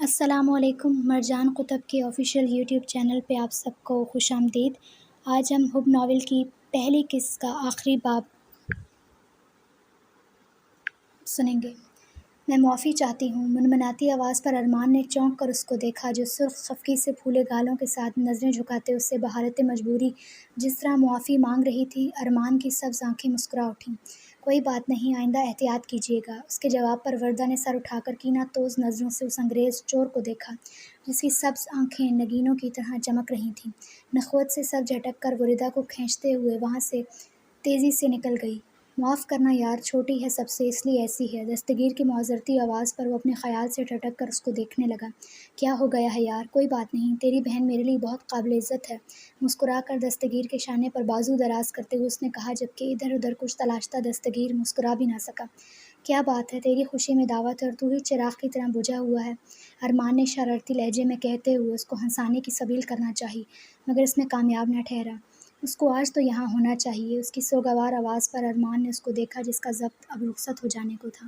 السلام علیکم۔ مرجان قطب کے آفیشیل یوٹیوب چینل پہ آپ سب کو خوش آمدید۔ آج ہم حب ناول کی پہلی قسط کا آخری باب سنیں گے۔ میں معافی چاہتی ہوں، منمناتی آواز پر ارمان نے چونک کر اس کو دیکھا جو سرخ خفگی سے پھولے گالوں کے ساتھ نظریں جھکاتے اس سے بحالت مجبوری جس طرح معافی مانگ رہی تھی۔ ارمان کی سبز آنکھیں مسکرا اٹھیں۔ کوئی بات نہیں، آئندہ احتیاط کیجیے گا۔ اس کے جواب پر وردہ نے سر اٹھا کر کینہ توز نظروں سے اس انگریز چور کو دیکھا جس کی سبز آنکھیں نگینوں کی طرح چمک رہی تھیں۔ نخوت سے سر جھٹک کر وہ ردا کو کھینچتے ہوئے وہاں سے تیزی سے نکل گئی۔ معاف کرنا یار، چھوٹی ہے سب سے اس لیے ایسی ہے۔ دستگیر کی معذرتی آواز پر وہ اپنے خیال سے ٹھٹک کر اس کو دیکھنے لگا۔ کیا ہو گیا ہے یار؟ کوئی بات نہیں، تیری بہن میرے لیے بہت قابل عزت ہے، مسکرا کر دستگیر کے شانے پر بازو دراز کرتے ہوئے اس نے کہا، جبکہ ادھر ادھر کچھ تلاشتا دستگیر مسکرا بھی نہ سکا۔ کیا بات ہے، تیری خوشی میں دعوت ہے اور تو ہی چراغ کی طرح بجھا ہوا ہے، ارمان نے شرارتی لہجے میں کہتے ہوئے اس کو ہنسانے کی سبیل کرنا چاہی، مگر اس میں کامیاب نہ ٹھہرا۔ اس کو آج تو یہاں ہونا چاہیے۔ اس کی سوگوار آواز پر ارمان نے اس کو دیکھا جس کا ضبط اب رخصت ہو جانے کو تھا۔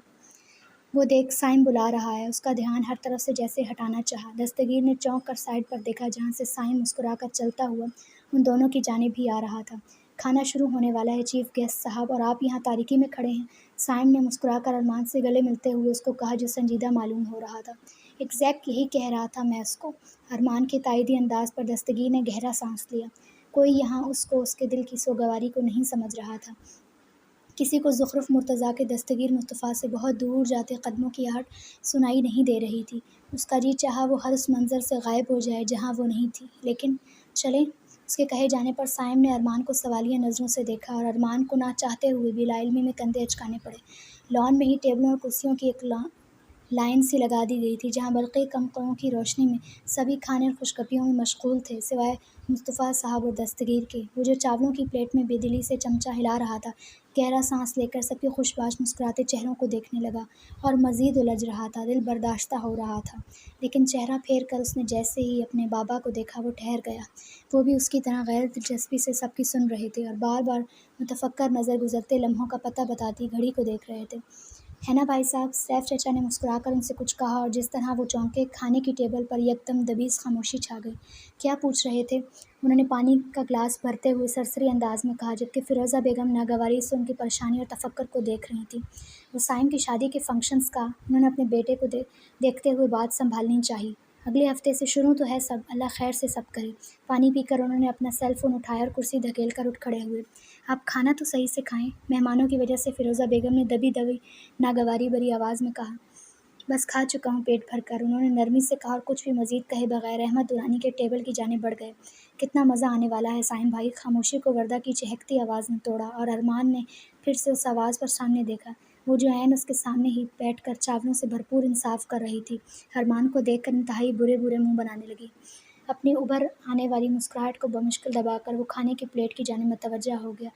وہ دیکھ سائم بلا رہا ہے۔ اس کا دھیان ہر طرف سے جیسے ہٹانا چاہا۔ دستگیر نے چونک کر سائڈ پر دیکھا جہاں سے سائم مسکرا کر چلتا ہوا ان دونوں کی جانب ہی آ رہا تھا۔ کھانا شروع ہونے والا ہے چیف گیسٹ صاحب، اور آپ یہاں تاریکی میں کھڑے ہیں، سائم نے مسکرا کر ارمان سے گلے ملتے ہوئے اس کو کہا جو سنجیدہ معلوم ہو رہا تھا۔ ایگزیکٹ یہی کہہ رہا تھا میں اس کو۔ ارمان کے تائیدی انداز پر دستگیر نے گہرا سانس لیا۔ کوئی یہاں اس کو اس کے دل کی سوگواری کو نہیں سمجھ رہا تھا۔ کسی کو زخرف مرتضیٰ کے دستگیر مصطفیٰ سے بہت دور جاتے قدموں کی آہٹ سنائی نہیں دے رہی تھی۔ اس کا جی چاہا وہ ہر اس منظر سے غائب ہو جائے جہاں وہ نہیں تھی، لیکن چلیں۔ اس کے کہے جانے پر سائم نے ارمان کو سوالیہ نظروں سے دیکھا اور ارمان کو نہ چاہتے ہوئے بھی لا علمی میں کندھے اچکانے پڑے۔ لان میں ہی ٹیبلوں اور کرسیوں کی ایک لائن سی لگا دی گئی تھی جہاں برقی قمقموں کی روشنی میں سبھی کھانے اور خوشگپیوں میں مشغول تھے سوائے مصطفیٰ صاحب اور دستگیر کے۔ وہ جو چاولوں کی پلیٹ میں بے دلی سے چمچہ ہلا رہا تھا، گہرا سانس لے کر سب کے خوش باش مسکراتے چہروں کو دیکھنے لگا اور مزید الجھ رہا تھا، دل برداشتہ ہو رہا تھا، لیکن چہرہ پھیر کر اس نے جیسے ہی اپنے بابا کو دیکھا وہ ٹھہر گیا۔ وہ بھی اس کی طرح غیر دلچسپی سے سب کی سن رہے تھے اور بار بار متفکر نظر گزرتے لمحوں کا پتہ بتاتی گھڑی کو دیکھ رہے تھے۔ ہے نا بھائی صاحب؟ سیف چچا نے مسکرا کر ان سے کچھ کہا اور جس طرح وہ چونکے، کھانے کی ٹیبل پر یکدم دبیز خاموشی چھا گئی۔ کیا پوچھ رہے تھے؟ انہوں نے پانی کا گلاس بھرتے ہوئے سرسری انداز میں کہا، جبکہ فیروزہ بیگم ناگواری سے ان کی پریشانی اور تفکر کو دیکھ رہی تھیں۔ وہ سائم کی شادی کے فنکشنز کا، انہوں نے اپنے بیٹے کو دیکھتے ہوئے بات سنبھالنی چاہی۔ اگلے ہفتے سے شروع تو ہے سب، اللہ خیر سے سب کرے۔ پانی پی کر انہوں نے اپنا سیل فون اٹھایا اور کرسی دھکیل کر اٹھ کھڑے ہوئے۔ آپ کھانا تو صحیح سے کھائیں، مہمانوں کی وجہ سے فیروزہ بیگم نے دبی دبی ناگواری بھری آواز میں کہا۔ بس کھا چکا ہوں پیٹ بھر کر، انہوں نے نرمی سے کہا اور کچھ بھی مزید کہے بغیر احمد دورانی کے ٹیبل کی جانب بڑھ گئے۔ کتنا مزہ آنے والا ہے سائم بھائی؟ خاموشی کو وردہ کی چہکتی آواز نے توڑا اور ارمان نے پھر سے اس آواز پر سامنے دیکھا، وہ جو عین اس کے سامنے ہی بیٹھ کر چاولوں سے بھرپور انصاف کر رہی تھی۔ ارمان کو دیکھ کر انتہائی برے برے منہ بنانے لگی۔ اپنی ابھر آنے والی مسکراہٹ کو بمشکل دبا کر وہ کھانے کی پلیٹ کی جانب متوجہ ہو گیا،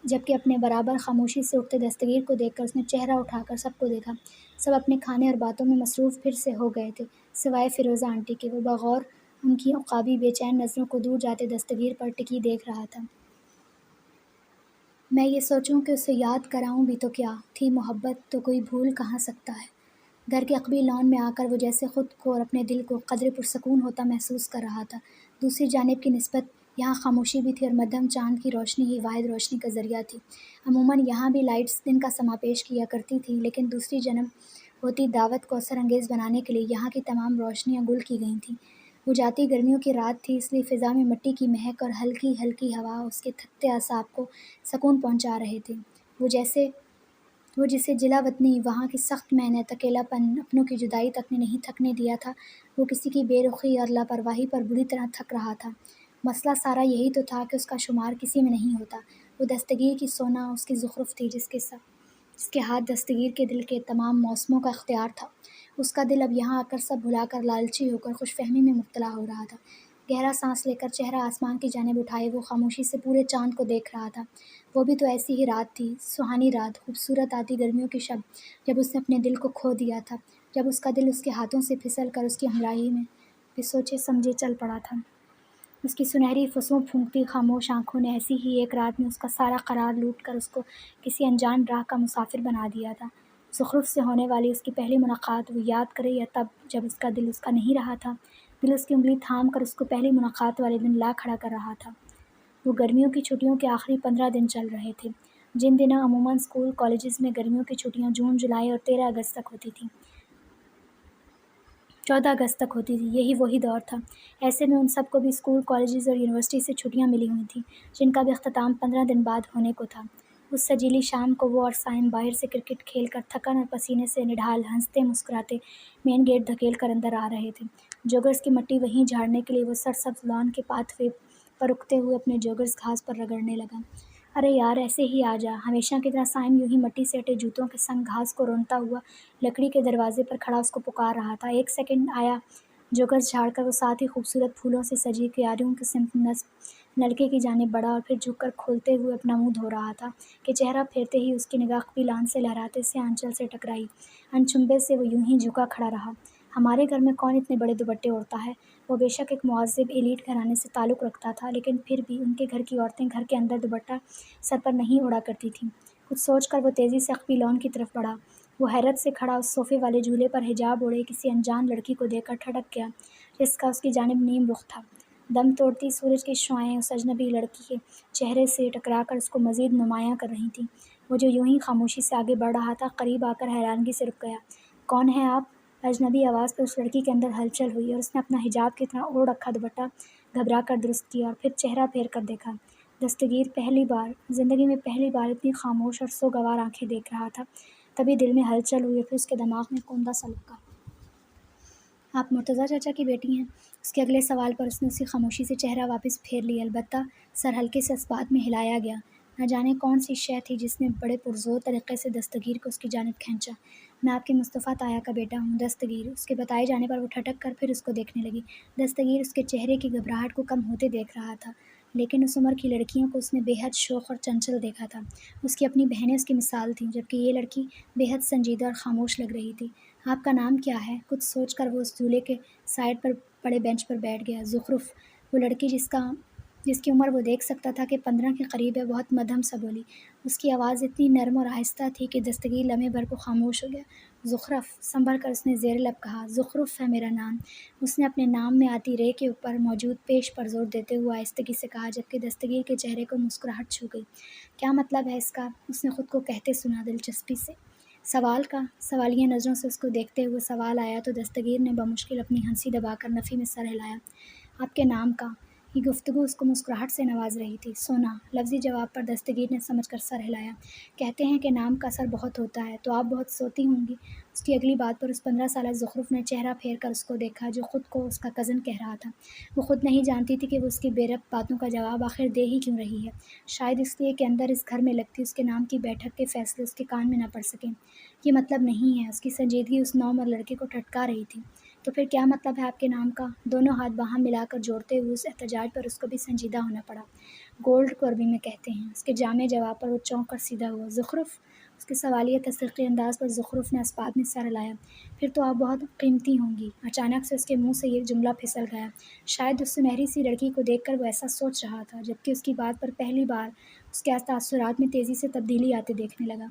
جبکہ اپنے برابر خاموشی سے اٹھتے دستگیر کو دیکھ کر اس نے چہرہ اٹھا کر سب کو دیکھا۔ سب اپنے کھانے اور باتوں میں مصروف پھر سے ہو گئے تھے سوائے فیروزہ آنٹی کے۔ وہ بغور ان کی عقابی بے چین نظروں کو دور جاتے دستگیر پر ٹکی دیکھ رہا تھا۔ میں یہ سوچوں کہ اسے یاد کراؤں بھی تو کیا تھی محبت تو کوئی بھول کہاں سکتا ہے۔ گھر کے عقبی لان میں آ کر وہ جیسے خود کو اور اپنے دل کو قدرے پرسکون ہوتا محسوس کر رہا تھا۔ دوسری جانب کی نسبت یہاں خاموشی بھی تھی اور مدھم چاند کی روشنی ہی واحد روشنی کا ذریعہ تھی۔ عموماً یہاں بھی لائٹس دن کا سما پیش کیا کرتی تھیں، لیکن دوسری جنم ہوتی دعوت کو اثر انگیز بنانے کے لیے یہاں کی تمام روشنیاں گل کی گئی تھیں۔ وہ جاتی گرمیوں کی رات تھی، اس لیے فضا میں مٹی کی مہک اور ہلکی ہلکی ہوا اس کے تھکتے اعصاب کو سکون پہنچا رہے تھے۔ وہ جسے جلا وطنی، وہاں کی سخت محنت، اکیلا پن، اپنوں کی جدائی تک نے نہیں تھکنے دیا تھا، وہ کسی کی بے رخی اور لاپرواہی پر بری طرح تھک رہا تھا۔ مسئلہ سارا یہی تو تھا کہ اس کا شمار کسی میں نہیں ہوتا۔ وہ دستگیر کی سونا اس کی زخرف تھی جس کے ہاتھ دستگیر کے دل کے تمام موسموں کا اختیار تھا۔ اس کا دل اب یہاں آ کر سب بھلا کر لالچی ہو کر خوش فہمی میں مبتلا ہو رہا تھا۔ گہرا سانس لے کر چہرہ آسمان کی جانب اٹھائے وہ خاموشی سے پورے چاند کو دیکھ رہا تھا۔ وہ بھی تو ایسی ہی رات تھی، سہانی رات، خوبصورت آتی گرمیوں کی شب، جب اس نے اپنے دل کو کھو دیا تھا، جب اس کا دل اس کے ہاتھوں سے پھسل کر اس کی ہمراہی میں بے سوچے سمجھے چل پڑا تھا۔ اس کی سنہری فسوں پھونکتی خاموش آنکھوں نے ایسی ہی ایک رات میں اس کا سارا قرار لوٹ کر اس کو کسی انجان راہ کا مسافر بنا دیا تھا۔ زخرف سے ہونے والی اس کی پہلی ملاقات وہ یاد کرے یا تب جب اس کا دل اس کا نہیں رہا تھا؟ دل اس کی انگلی تھام کر اس کو پہلی ملاقات والے دن لا کھڑا کر رہا تھا۔ وہ گرمیوں کی چھٹیوں کے آخری 15 دن چل رہے تھے، جن دنوں عموماً اسکول کالجز میں گرمیوں کی چھٹیاں جون، جولائی اور 13 اگست تک ہوتی تھیں، 14 اگست تک ہوتی تھی۔ یہی وہی دور تھا۔ ایسے میں ان سب کو بھی اسکول، کالجز اور یونیورسٹی سے چھٹیاں ملی ہوئی تھیں، جن کا بھی اختتام 15 دن بعد ہونے کو تھا۔ اس سجیلی شام کو وہ اور سائم باہر سے کرکٹ کھیل کر تھکن اور پسینے سے نڈھال، ہنستے مسکراتے مین گیٹ دھکیل کر اندر آ رہے تھے۔ جوگرز کی مٹی وہیں جھاڑنے کے لیے وہ سرسبز لان کے پاتھ وے پر رکتے ہوئے اپنے جوگرز گھاس پر رگڑنے لگا۔ ارے یار، ایسے ہی آ جا۔ ہمیشہ کی طرح سائم یوں ہی مٹی سے اٹے جوتوں کے سنگ گھاس کو رونتا ہوا لکڑی کے دروازے پر کھڑا اس کو پکار رہا تھا۔ ایک سیکنڈ آیا جوگرز جھاڑ کر وہ ساتھ ہی خوبصورت پھولوں سے سجی کیاریوں کی سمت نلکے کی جانب بڑھا اور پھر جھک کر کھولتے ہوئے اپنا منہ دھو رہا تھا کہ چہرہ پھیرتے ہی اس کی نگاہ کبھی لان سے لہراتے سے آنچل سے ٹکرائی۔ انچنبے سے وہ یوں ہی جھکا کھڑا رہا۔ ہمارے گھر میں کون اتنے بڑے دوپٹے اوڑھتا ہے؟ وہ بے شک ایک مہذب ایلیٹ گھرانے سے تعلق رکھتا تھا، لیکن پھر بھی ان کے گھر کی عورتیں گھر کے اندر دوپٹہ سر پر نہیں اوڑھا کرتی تھیں۔ کچھ سوچ کر وہ تیزی سے اخبی لان کی طرف بڑھا۔ وہ حیرت سے کھڑا اس صوفے والے جھولے پر حجاب اوڑھے کسی انجان لڑکی کو دیکھ کر ٹھٹک گیا، جس کا اس کی جانب نیم رخ تھا۔ دم توڑتی سورج کی شعاعیں اس اجنبی لڑکی کے چہرے سے ٹکرا کر اس کو مزید نمایاں کر رہی تھیں۔ وہ جو یوں ہی خاموشی سے آگے بڑھ رہا تھا، قریب آ کر حیرانگی سے رک گیا۔ کون ہیں آپ؟ اجنبی آواز پر اس لڑکی کے اندر ہلچل ہوئی اور اس نے اپنا حجاب کی طرح اوڑھ رکھا دوپٹہ گھبرا کر درست کیا اور پھر چہرہ پھیر کر دیکھا۔ دستگیر زندگی میں پہلی بار اتنی خاموش اور سوگوار آنکھیں دیکھ رہا تھا۔ تبھی دل میں ہلچل ہوئی اور پھر اس کے دماغ میں کوندہ سا لپکا۔ آپ مرتضیٰ چاچا کی بیٹی ہیں؟ اس کے اگلے سوال پر اس نے اسی خاموشی سے چہرہ واپس پھیر لیا، البتہ سر ہلکے سے اس بات میں ہلایا گیا۔ نہ جانے کون سی شے تھی جس نے بڑے پرزور طریقے سے دستگیر کو اس کی جانب کھینچا۔ میں آپ کی مصطفیٰ تایا کا بیٹا ہوں، دستگیر۔ اس کے بتائے جانے پر وہ ٹھٹک کر پھر اس کو دیکھنے لگی۔ دستگیر اس کے چہرے کی گھبراہٹ کو کم ہوتے دیکھ رہا تھا، لیکن اس عمر کی لڑکیوں کو اس نے بے حد شوخ اور چنچل دیکھا تھا۔ اس کی اپنی بہنیں اس کی مثال تھیں، جبکہ یہ لڑکی بے حد سنجیدہ اور خاموش لگ رہی تھی۔ آپ کا نام کیا ہے؟ کچھ سوچ کر وہ اس جھولے کے سائڈ پر پڑے بینچ پر بیٹھ گیا۔ زخرف، وہ لڑکی جس کی عمر وہ دیکھ سکتا تھا کہ 15 کے قریب ہے، بہت مدھم سا بولی۔ اس کی آواز اتنی نرم اور آہستہ تھی کہ دستگیر لمحے بھر کو خاموش ہو گیا۔ زخرف، سنبھل کر اس نے زیر لب کہا۔ زخرف ہے میرا نام۔ اس نے اپنے نام میں آتی رے کے اوپر موجود پیش پر زور دیتے ہوئے آہستگی سے کہا، جبکہ دستگیر کے چہرے کو مسکراہٹ چھو گئی۔ کیا مطلب ہے اس کا؟ اس نے خود کو کہتے سنا، دلچسپی سے۔ سوال کا؟ سوالیہ نظروں سے اس کو دیکھتے ہوئے سوال آیا تو دستگیر نے بمشکل اپنی ہنسی دبا کر نفی میں سر ہلایا۔ آپ کے نام کا؟ یہ گفتگو اس کو مسکراہٹ سے نواز رہی تھی۔ سونا، لفظی جواب پر دستگیر نے سمجھ کر سر ہلایا۔ کہتے ہیں کہ نام کا اثر بہت ہوتا ہے، تو آپ بہت سوتی ہوں گی۔ اس کی اگلی بات پر اس 15 سالہ زخرف نے چہرہ پھیر کر اس کو دیکھا، جو خود کو اس کا کزن کہہ رہا تھا۔ وہ خود نہیں جانتی تھی کہ وہ اس کی بے ربط باتوں کا جواب آخر دے ہی کیوں رہی ہے۔ شاید اس لیے کہ اندر اس گھر میں لگتی اس کے نام کی بیٹھک کے فیصلے اس کے کان میں نہ پڑ سکیں۔ یہ مطلب نہیں ہے۔ اس کی سنجیدگی اس نوعمر لڑکے کو ٹھٹکا رہی تھی۔ تو پھر کیا مطلب ہے آپ کے نام کا؟ دونوں ہاتھ باہم ملا کر جوڑتے ہوئے اس احتجاج پر اس کو بھی سنجیدہ ہونا پڑا۔ گولڈ کو عربی میں کہتے ہیں۔ اس کے جامع جواب پر وہ چونک کر سیدھا ہوا۔ زخرف؟ اس کے سوالیہ تصدیقی انداز پر زخرف نے اسبات میں سر ہلایا۔ پھر تو آپ بہت قیمتی ہوں گی۔ اچانک سے اس کے منہ سے یہ جملہ پھسل گیا۔ شاید اس سنہری سی لڑکی کو دیکھ کر وہ ایسا سوچ رہا تھا، جبکہ اس کی بات پر پہلی بار اس کے تاثرات میں تیزی سے تبدیلی آتے دیکھنے لگا۔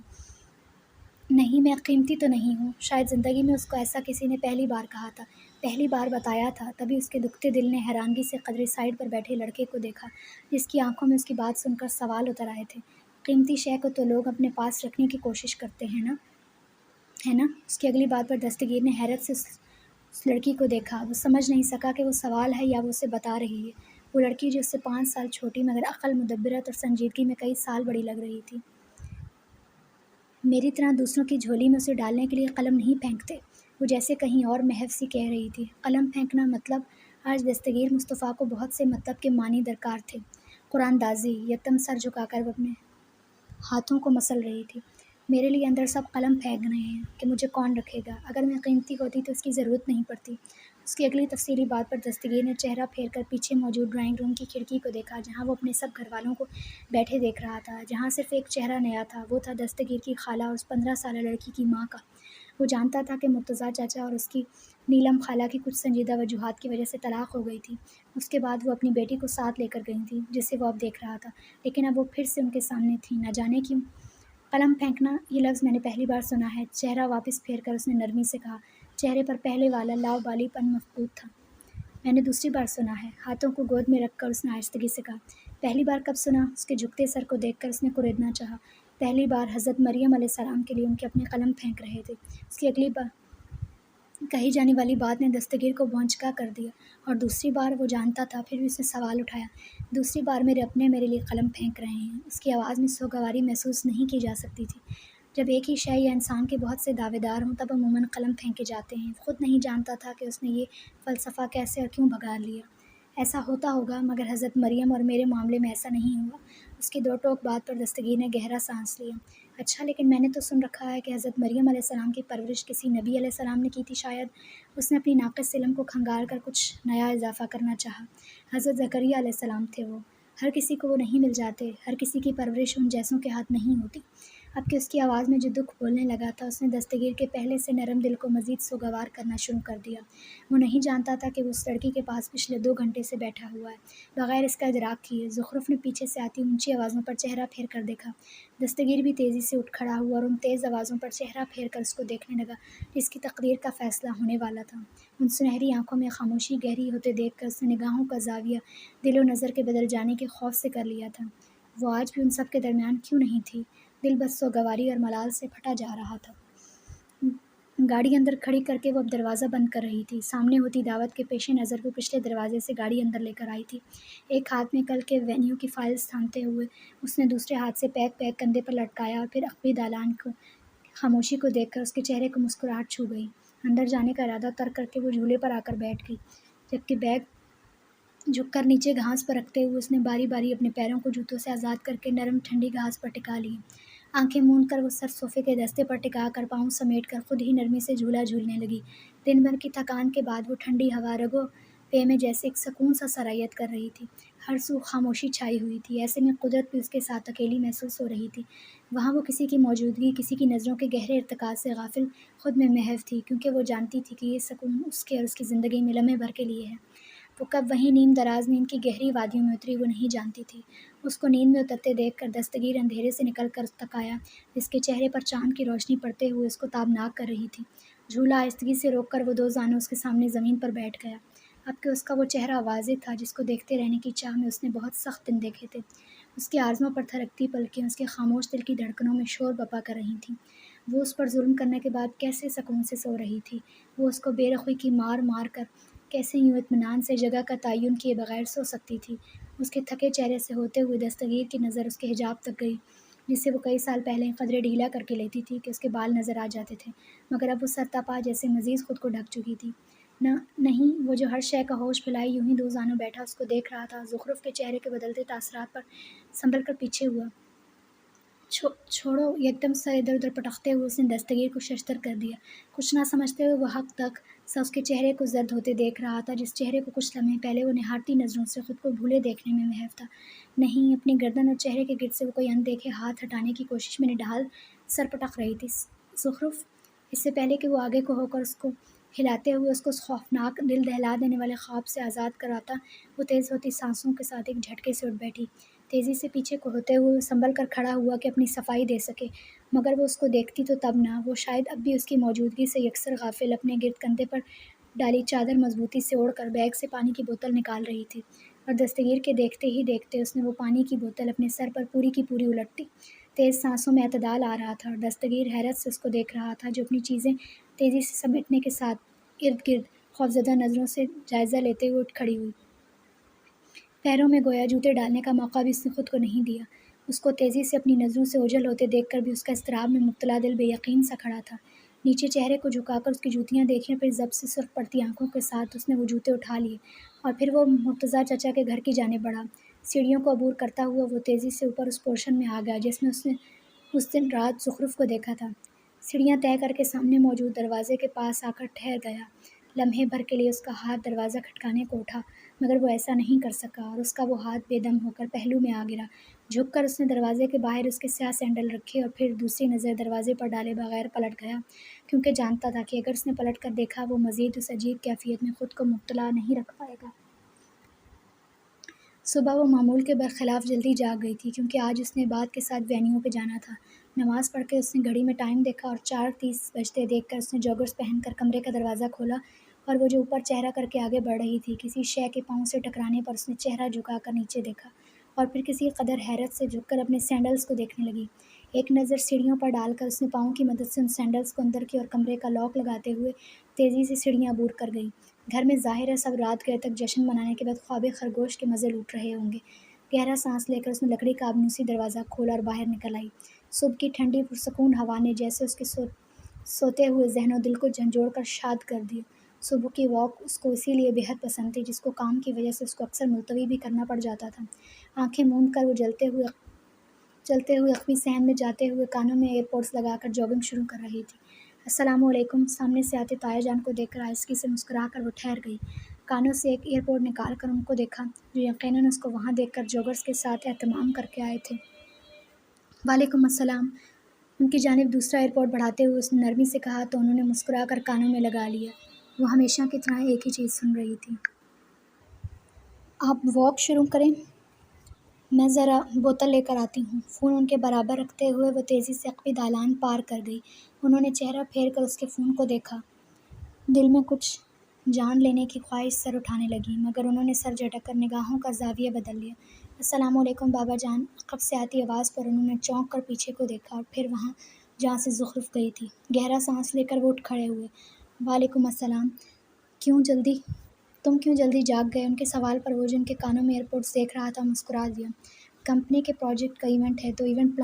نہیں، میں قیمتی تو نہیں ہوں۔ شاید زندگی میں اس کو ایسا کسی نے پہلی بار کہا تھا، پہلی بار بتایا تھا۔ تبھی اس کے دکھتے دل نے حیرانگی سے قدرے سائڈ پر بیٹھے لڑکے کو دیکھا، جس کی آنکھوں میں اس کی بات سن کر سوال اتر آئے تھے۔ قیمتی شے کو تو لوگ اپنے پاس رکھنے کی کوشش کرتے ہیں نا، ہے نا؟ اس کی اگلی بات پر دستگیر نے حیرت سے اس لڑکی کو دیکھا۔ وہ سمجھ نہیں سکا کہ وہ سوال ہے یا وہ اسے بتا رہی ہے۔ وہ لڑکی جو اس سے 5 سال چھوٹی مگر عقل، مدبرت اور سنجیدگی میں کئی سال بڑی لگ رہی تھی۔ میری طرح دوسروں کی جھولی میں اسے ڈالنے کے لیے قلم نہیں پھینکتے، وہ جیسے کہیں اور محو سی کہہ رہی تھی۔ قلم پھینکنا مطلب؟ آج دستگیر مصطفیٰ کو بہت سے مطلب کے معنی درکار تھے۔ قرآن دازی، یتم سر جھکا کر وہ اپنے ہاتھوں کو مسل رہی تھی۔ میرے لیے اندر سب قلم پھینک رہے ہیں کہ مجھے کون رکھے گا۔ اگر میں قیمتی ہوتی تو اس کی ضرورت نہیں پڑتی۔ اس کی اگلی تفصیلی بات پر دستگیر نے چہرہ پھیر کر پیچھے موجود ڈرائنگ روم کی کھڑکی کو دیکھا، جہاں وہ اپنے سب گھر والوں کو بیٹھے دیکھ رہا تھا۔ جہاں صرف ایک چہرہ نیا تھا، وہ تھا دستگیر کی خالہ اور اس 15 سالہ لڑکی کی ماں کا۔ وہ جانتا تھا کہ مرتضیٰ چاچا اور اس کی نیلم خالہ کی کچھ سنجیدہ وجوہات کی وجہ سے طلاق ہو گئی تھی۔ اس کے بعد وہ اپنی بیٹی کو ساتھ لے کر گئی تھی، جسے وہ اب دیکھ رہا تھا، لیکن اب وہ پھر سے ان کے سامنے تھی، نہ جانے کیوں۔ قلم پھینکنا، یہ لفظ میں نے پہلی بار سنا ہے۔ چہرہ واپس پھیر کر اس نے نرمی سے کہا۔ چہرے پر پہلے والا لاؤبالی پن مفقود تھا۔ میں نے دوسری بار سنا ہے۔ ہاتھوں کو گود میں رکھ کر اس نے آہستگی سے کہا۔ پہلی بار کب سنا؟ اس کے جھکتے سر کو دیکھ کر اس نے کریدنا چاہا۔ پہلی بار حضرت مریم علیہ السلام کے لیے ان کے اپنے قلم پھینک رہے تھے۔ اس کی اگلی بار کہی جانے والی بات نے دستگیر کو بھونچکا کر دیا، اور دوسری بار وہ جانتا تھا، پھر بھی اس نے سوال اٹھایا۔ دوسری بار میرے اپنے میرے لیے قلم پھینک رہے ہیں۔ اس کی آواز میں سوگواری محسوس نہیں کی جا سکتی تھی۔ جب ایک ہی شے یا انسان کے بہت سے دعوے دار ہوں تب عموماً قلم پھینکے جاتے ہیں۔ خود نہیں جانتا تھا کہ اس نے یہ فلسفہ کیسے اور کیوں بگاڑ لیا۔ ایسا ہوتا ہوگا، مگر حضرت مریم اور میرے معاملے میں ایسا نہیں ہوا۔ اس کی دو ٹوک بات پر دستگیر نے گہرا سانس لیا۔ اچھا، لیکن میں نے تو سن رکھا ہے کہ حضرت مریم علیہ السلام کی پرورش کسی نبی علیہ السلام نے کی تھی شاید۔ اس نے اپنی ناقص علم کو کھنگال کر کچھ نیا اضافہ کرنا چاہا۔ حضرت زکریا علیہ السلام تھے وہ۔ ہر کسی کو وہ نہیں مل جاتے، ہر کسی کی پرورش ان جیسوں کے ہاتھ نہیں ہوتی۔ اب کہ اس کی آواز میں جو دکھ بولنے لگا تھا، اس نے دستگیر کے پہلے سے نرم دل کو مزید سوگوار کرنا شروع کر دیا۔ وہ نہیں جانتا تھا کہ وہ اس لڑکی کے پاس پچھلے 2 گھنٹے سے بیٹھا ہوا ہے، بغیر اس کا ادراک کیے۔ زخرف نے پیچھے سے آتی اونچی آوازوں پر چہرہ پھیر کر دیکھا۔ دستگیر بھی تیزی سے اٹھ کھڑا ہوا اور ان تیز آوازوں پر چہرہ پھیر کر اس کو دیکھنے لگا جس کی تقدیر کا فیصلہ ہونے والا تھا۔ ان سنہری آنکھوں میں خاموشی گہری ہوتے دیکھ کر اس نے نگاہوں کا زاویہ دل و نظر کے بدل جانے کے خوف سے کر لیا تھا۔ وہ آج بھی ان سب کے درمیان کیوں نہیں تھی؟ دل بس سوگواری اور ملال سے پھٹا جا رہا تھا۔ گاڑی اندر کھڑی کر کے وہ اب دروازہ بند کر رہی تھی۔ سامنے ہوتی دعوت کے پیش نظر وہ پچھلے دروازے سے گاڑی اندر لے کر آئی تھی۔ ایک ہاتھ میں کل کے وینیو کی فائلز تھامتے ہوئے اس نے دوسرے ہاتھ سے پیک کندھے پر لٹکایا، اور پھر عقبی دالان کو خاموشی کو دیکھ کر اس کے چہرے کو مسکراہٹ چھو گئی۔ اندر جانے کا ارادہ ترک کر کے وہ جھولے پر آ کر بیٹھ گئی، جبکہ بیگ جھک کر نیچے گھاس پر رکھتے ہوئے اس نے باری باری اپنے پیروں کو جوتوں سے آزاد کر کے نرم ٹھنڈی گھاس پر ٹکا لیے۔ آنکھیں موند کر وہ سر صوفے کے دستے پر ٹکا کر پاؤں سمیٹ کر خود ہی نرمی سے جھولا جھولنے لگی۔ دن بھر کی تھکان کے بعد وہ ٹھنڈی ہوا رگوں پے میں جیسے ایک سکون سا سرایت کر رہی تھی۔ ہر سو خاموشی چھائی ہوئی تھی، ایسے میں قدرت بھی اس کے ساتھ اکیلی محسوس ہو رہی تھی۔ وہاں وہ کسی کی موجودگی، کسی کی نظروں کے گہرے ارتکاز سے غافل خود میں محو تھی، کیونکہ وہ جانتی تھی کہ یہ سکون اس کے اور اس کی زندگی میں لمحے بھر کے لیے ہے۔ وہ کب وہیں نیم دراز نیند کی گہری وادیوں میں اتری وہ نہیں جانتی تھی۔ اس کو نیند میں اترتے دیکھ کر دستگیر اندھیرے سے نکل کر تک آیا، جس کے چہرے پر چاند کی روشنی پڑتے ہوئے اس کو تابناک کر رہی تھی۔ جھولا آہستگی سے روک کر وہ 2 زانوں اس کے سامنے زمین پر بیٹھ گیا۔ اب کہ اس کا وہ چہرہ واضح تھا جس کو دیکھتے رہنے کی چاہ میں اس نے بہت سخت دن دیکھے تھے۔ اس کے عارضوں پر تھرکتی پلکیں اس کے خاموش دل کی دھڑکنوں میں شور بپا کر رہی تھیں۔ وہ اس پر ظلم کرنے کے بعد کیسے سکون سے سو رہی تھی؟ وہ اس کو بے رخوی کی مار مار کر کیسے یوں اطمینان سے جگہ کا تعین کیے بغیر سو سکتی تھی؟ اس کے تھکے چہرے سے ہوتے ہوئے دستگیر کی نظر اس کے حجاب تک گئی، جسے وہ کئی سال پہلے قدرے ڈھیلا کر کے لیتی تھی کہ اس کے بال نظر آ جاتے تھے، مگر اب وہ سرتاپا جیسے مزید خود کو ڈھک چکی تھی۔ نہیں، وہ جو ہر شے کا ہوش بھلائے یوں ہی 2 زانوں بیٹھا اس کو دیکھ رہا تھا۔ زخرف کے چہرے کے بدلتے تاثرات پر سنبھل کر پیچھے ہوا۔ چھوڑو، یکدم سر ادھر ادھر پٹکتے ہوئے اس نے دستگیر کو ششدر کر دیا۔ کچھ نہ سمجھتے ہوئے وہ حق تک سا اس کے چہرے کو زرد ہوتے دیکھ رہا تھا، جس چہرے کو کچھ لمحے پہلے وہ نہارتی نظروں سے خود کو بھولے دیکھنے میں محو تھا۔ نہیں، اپنی گردن اور چہرے کے گرد سے وہ کوئی اندیکھے ہاتھ ہٹانے کی کوشش میں نڈھال سر پٹک رہی تھی۔ زخرف، اس سے پہلے کہ وہ آگے کو ہو کر اس کو ہلاتے ہوئے اس کو اس خوفناک دل دہلا دینے والے خواب سے آزاد کراتا، وہ تیز ہوتی سانسوں کے ساتھ ایک جھٹکے سے اٹھ بیٹھی۔ تیزی سے پیچھے کو ہوتے ہوئے وہ سنبھل کر کھڑا ہوا کہ اپنی صفائی دے سکے، مگر وہ اس کو دیکھتی تو تب نہ، وہ شاید اب بھی اس کی موجودگی سے یکسر غافل اپنے گرد کندھے پر ڈالی چادر مضبوطی سے اوڑھ کر بیگ سے پانی کی بوتل نکال رہی تھی، اور دستگیر کے دیکھتے ہی دیکھتے اس نے وہ پانی کی بوتل اپنے سر پر پوری کی پوری الٹ دی۔ تیز سانسوں میں اعتدال آ رہا تھا، اور دستگیر حیرت سے اس کو دیکھ رہا تھا جو اپنی چیزیں تیزی سے سمیٹنے کے ساتھ ارد گرد خوفزدہ نظروں سے جائزہ لیتے ہوئے اٹھ کھڑی ہوئی۔ پیروں میں گویا جوتے ڈالنے کا موقع بھی اس نے خود کو نہیں دیا۔ اس کو تیزی سے اپنی نظروں سے اوجھل ہوتے دیکھ کر بھی اس کا اضطراب میں مبتلا دل بے یقین سا کھڑا تھا۔ نیچے چہرے کو جھکا کر اس کی جوتیاں دیکھیں، پھر ضبط سے سرخ پڑتی آنکھوں کے ساتھ اس نے وہ جوتے اٹھا لیے، اور پھر وہ مرتضیٰ چچا کے گھر کی جانب بڑھا۔ سیڑھیوں کو عبور کرتا ہوا وہ تیزی سے اوپر اس پورشن میں آ گیا جس میں اس نے اس دن رات زخرف کو دیکھا تھا۔ سیڑھیاں طے کر کے سامنے موجود دروازے کے پاس آ کر ٹھہر گیا۔ لمحے بھر کے لیے اس کا ہاتھ دروازہ کھٹکانے کو اٹھا، مگر وہ ایسا نہیں کر سکا، اور اس کا وہ ہاتھ بے دم ہو کر پہلو میں آ گرا۔ جھک کر اس نے دروازے کے باہر اس کے سیاہ سینڈل رکھے، اور پھر دوسری نظر دروازے پر ڈالے بغیر پلٹ گیا، کیونکہ جانتا تھا کہ اگر اس نے پلٹ کر دیکھا وہ مزید اس عجیب کیفیت میں خود کو مبتلا نہیں رکھ پائے گا۔ صبح وہ معمول کے برخلاف جلدی جاگ گئی تھی، کیونکہ آج اس نے بعد کے ساتھ وینیو پہ جانا تھا۔ نماز پڑھ کے اس نے گھڑی میں ٹائم دیکھا اور 4:30 بجتے دیکھ کر اس نے جوگرز پہن کر کمرے کا دروازہ کھولا اور وہ جو اوپر چہرہ کر کے آگے بڑھ رہی تھی، کسی شے کے پاؤں سے ٹکرانے پر اس نے چہرہ جھکا کر نیچے دیکھا اور پھر کسی قدر حیرت سے جھک کر اپنے سینڈلز کو دیکھنے لگی۔ ایک نظر سیڑھیوں پر ڈال کر اس نے پاؤں کی مدد سے ان سینڈلز کو اندر کی اور کمرے کا لاک لگاتے ہوئے تیزی سے سیڑھیاں عبور کر گئی۔ گھر میں ظاہر ہے سب رات گئے تک جشن منانے کے بعد خواب خرگوش کے مزے لوٹ رہے ہوں گے۔ گہرا سانس لے کر اس نے لکڑی کا آبنوسی دروازہ کھولا اور باہر نکل آئی۔ صبح کی ٹھنڈی پرسکون ہوا نے جیسے اس کے سوتے ہوئے ذہن و دل کو جھنجھوڑ کر شاد کر دیا۔ صبح کی واک اس کو اسی لیے بے حد پسند تھی جس کو کام کی وجہ سے اس کو اکثر ملتوی بھی کرنا پڑ جاتا تھا۔ آنکھیں موند کر وہ چلتے ہوئے اخوی صحن میں جاتے ہوئے کانوں میں ایئر پوڈز لگا کر جاگنگ شروع کر رہی تھی۔ السلام علیکم۔ سامنے سے آتے تایا جان کو دیکھ کر آہستگی سے مسکرا کر وہ ٹھہر گئی۔ کانوں سے ایک ایئر پوڈ نکال کر ان کو دیکھا جو یقیناً اس کو وہاں دیکھ کر جوگرز کے ساتھ اہتمام کر کے آئے تھے۔ وعلیکم السلام۔ ان کی جانب دوسرا ایئر پوڈ بڑھاتے ہوئے اس نے نرمی سے کہا تو انہوں نے مسکرا کر کانوں میں لگا لیا۔ وہ ہمیشہ کی طرح ایک ہی چیز سن رہی تھی۔ آپ واک شروع کریں، میں ذرا بوتل لے کر آتی ہوں۔ فون ان کے برابر رکھتے ہوئے وہ تیزی سے عقبی دالان پار کر گئی۔ انہوں نے چہرہ پھیر کر اس کے فون کو دیکھا۔ دل میں کچھ جان لینے کی خواہش سر اٹھانے لگی مگر انہوں نے سر جھٹک کر نگاہوں کا زاویہ بدل لیا۔ السلام علیکم بابا جان۔ عقب سے آتی آواز پر انہوں نے چونک کر پیچھے کو دیکھا اور پھر وہاں جہاں سے زخرف گئی تھی۔ گہرا سانس لے کر وہ اٹھ کھڑے ہوئے۔ وعلیکم السلام۔ تم کیوں جلدی جاگ گئے؟ ان کے سوال پر وہ جو ان کے کانوں میں ایئر پوڈز دیکھ رہا تھا مسکرا دیا۔ کمپنی کے پروجیکٹ کا ایونٹ ہے تو ایونٹ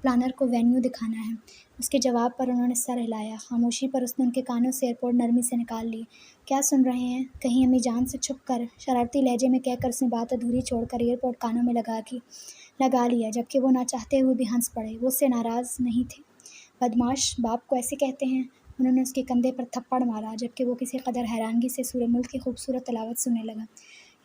پلانر کو وینیو دکھانا ہے۔ اس کے جواب پر انہوں نے سر ہلایا۔ خاموشی پر اس نے ان کے کانوں سے ایئر پوڈ نرمی سے نکال لیے۔ کیا سن رہے ہیں؟ کہیں امی جان سے چھپ کر؟ شرارتی لہجے میں کہہ کر اس نے بات ادھوری چھوڑ کر ایئر پوڈ کانوں میں لگا لیا جبکہ وہ نہ چاہتے ہوئے بھی ہنس پڑے۔ وہ اس سے ناراض نہیں تھے۔ بدمعاش باپ کو ایسے کہتے ہیں؟ انہوں نے اس کے کندھے پر تھپڑ مارا جبکہ وہ کسی قدر حیرانگی سے سورہ ملک کی خوبصورت تلاوت سننے لگا۔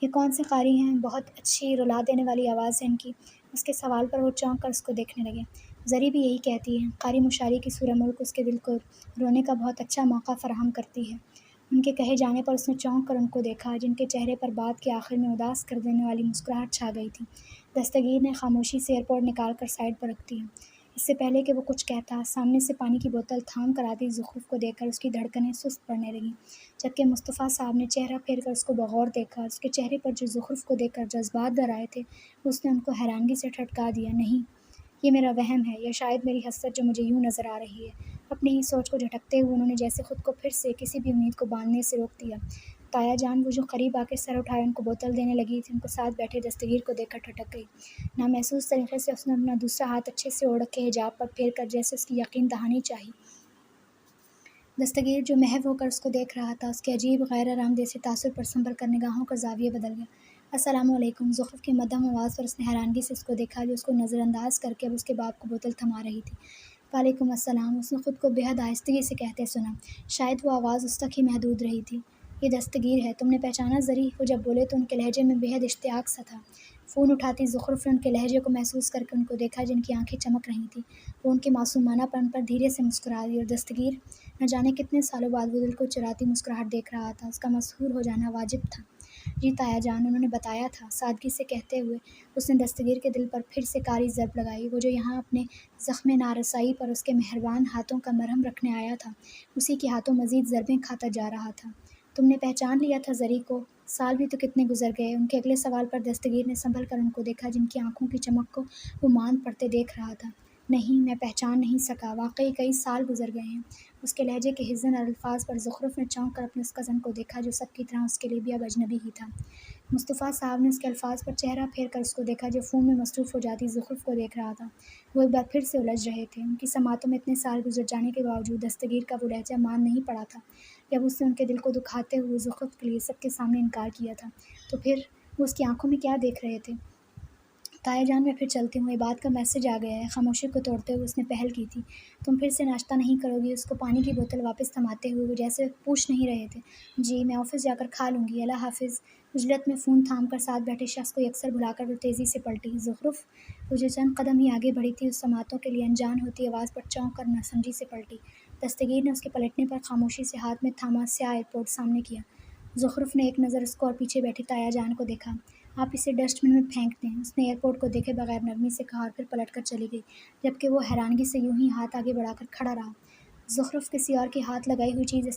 یہ کون سے قاری ہیں؟ بہت اچھی رلا دینے والی آواز ہے ان کی۔ اس کے سوال پر وہ چونک کر اس کو دیکھنے لگے۔ زری بھی یہی کہتی ہے۔ قاری مشاری کی سورہ ملک اس کے دل کو رونے کا بہت اچھا موقع فراہم کرتی ہے۔ ان کے کہے جانے پر اس نے چونک کر ان کو دیکھا جن کے چہرے پر بات کے آخر میں اداس کر دینے والی مسکراہٹ چھا گئی تھی۔ دستگیر نے خاموشی سے ایئر پوڈ نکال کر سائڈ پر رکھ دیا۔ اس سے پہلے کہ وہ کچھ کہتا سامنے سے پانی کی بوتل تھام کر آتی زخرف کو دیکھ کر اس کی دھڑکنیں سست پڑنے لگیں جبکہ مصطفیٰ صاحب نے چہرہ پھیر کر اس کو بغور دیکھا۔ اس کے چہرے پر جو زخرف کو دیکھ کر جذبات در آئے تھے اس نے ان کو حیرانگی سے ٹھٹکا دیا۔ نہیں، یہ میرا وہم ہے یا شاید میری حسرت جو مجھے یوں نظر آ رہی ہے۔ اپنی ہی سوچ کو جھٹکتے ہوئے انہوں نے جیسے خود کو پھر سے کسی بھی امید کو باندھنے سے روک دیا۔ تایا جان وہ جو قریب آ کے سر اٹھائے ان کو بوتل دینے لگی تھی ان کو ساتھ بیٹھے دستگیر کو دیکھ کر ٹھٹک گئی۔ نامحسوس طریقے سے اس نے اپنا دوسرا ہاتھ اچھے سے اوڑھ کے حجاب پر پھیر کر جیسے اس کی یقین دہانی چاہی۔ دستگیر جو محو ہو کر اس کو دیکھ رہا تھا اس کے عجیب غیر آرام دہ سے تاثر پر سنبھل کر نگاہوں کا زاویہ بدل گیا۔ السلام علیکم۔ زخرف کی مدھم آواز پر اس نے حیرانگی سے اس کو دیکھا جو اس کو نظر انداز کر کے اب اس کے باپ کو بوتل تھما رہی تھی۔ وعلیکم السلام۔ اس نے خود کو بے حد آہستگی سے کہتے سنا۔ شاید وہ آواز اس تک ہی محدود رہی تھی۔ یہ دستگیر ہے، تم نے پہچانا زری؟ وہ جب بولے تو ان کے لہجے میں بے حد اشتیاق سا تھا۔ فون اٹھاتی زخرف نے ان کے لہجے کو محسوس کر کے ان کو دیکھا جن کی آنکھیں چمک رہی تھیں۔ وہ ان کے معصومانہ پن پر دھیرے سے مسکرا دی اور دستگیر نہ جانے کتنے سالوں بعد وہ دل کو چراتی مسکراہٹ دیکھ رہا تھا۔ اس کا مسحور ہو جانا واجب تھا۔ جی تایا جان، انہوں نے بتایا تھا، سادگی سے کہتے ہوئے اس نے دستگیر کے دل پر پھر سے کاری ضرب لگائی۔ وہ جو یہاں اپنے زخم نارسائی پر اس کے مہربان ہاتھوں کا مرہم رکھنے آیا تھا اسی کے ہاتھوں مزید ضربیں کھاتا جا رہا تھا۔ تم نے پہچان لیا تھا زری کو؟ سال بھی تو کتنے گزر گئے۔ ان کے اگلے سوال پر دستگیر نے سنبھل کر ان کو دیکھا جن کی آنکھوں کی چمک کو وہ ماند پڑتے دیکھ رہا تھا۔ نہیں، میں پہچان نہیں سکا، واقعی کئی سال گزر گئے ہیں۔ اس کے لہجے کے حزن اور الفاظ پر زخرف نے چونک کر اپنے اس کزن کو دیکھا جو سب کی طرح اس کے لیے بھی اب اجنبی ہی تھا۔ مصطفیٰ صاحب نے اس کے الفاظ پر چہرہ پھیر کر اس کو دیکھا جو فون میں مصروف ہو جاتی زخرف کو دیکھ رہا تھا۔ وہ ایک بار پھر سے الجھ رہے تھے۔ ان کی سماعتوں میں اتنے سال گزر جانے کے باوجود دستگیر کا وہ لہجہ مان نہیں پڑا تھا یا اس نے ان کے دل کو دکھاتے ہوئے زخرف کے لیے سب کے سامنے انکار کیا تھا۔ تو پھر وہ اس کی آنکھوں میں کیا دیکھ رہے تھے؟ تایا جان، میں پھر چلتی ہوں، عباد کا میسج آ گیا ہے۔ خاموشی کو توڑتے ہوئے اس نے پہل کی تھی۔ تم پھر سے ناشتہ نہیں کرو گی؟ اس کو پانی کی بوتل واپس تھماتے ہوئے وہ جیسے پوچھ نہیں رہے تھے۔ جی، میں آفس جا کر کھا لوں گی، اللہ حافظ۔ عجلت میں فون تھام کر ساتھ بیٹھے شخص کو یکسر بھلا کر وہ تیزی سے پلٹی۔ زخرف وہ جو چند قدم ہی آگے بڑھی تھی اس سماعتوں کے لیے انجان ہوتی آواز پر چونک کر ناسمجھی سے پلٹی۔ دستگیر نے اس کے پلٹنے پر خاموشی سے ہاتھ میں تھاما سیاہ ایئر پوڈ سامنے کیا۔ زخرف نے ایک نظر اس کو اور پیچھے بیٹھی تایا جان کو دیکھا۔ آپ اسے ڈسٹ بن میں پھینک دیں۔ اس نے ایئرپورٹ کو دیکھے بغیر نرمی سے کہا اور پھر پلٹ کر چلی گئی، جبکہ وہ حیرانگی سے یوں ہی ہاتھ آگے بڑھا کر کھڑا رہا۔ زخرف کسی اور کی ہاتھ لگائی ہوئی چیز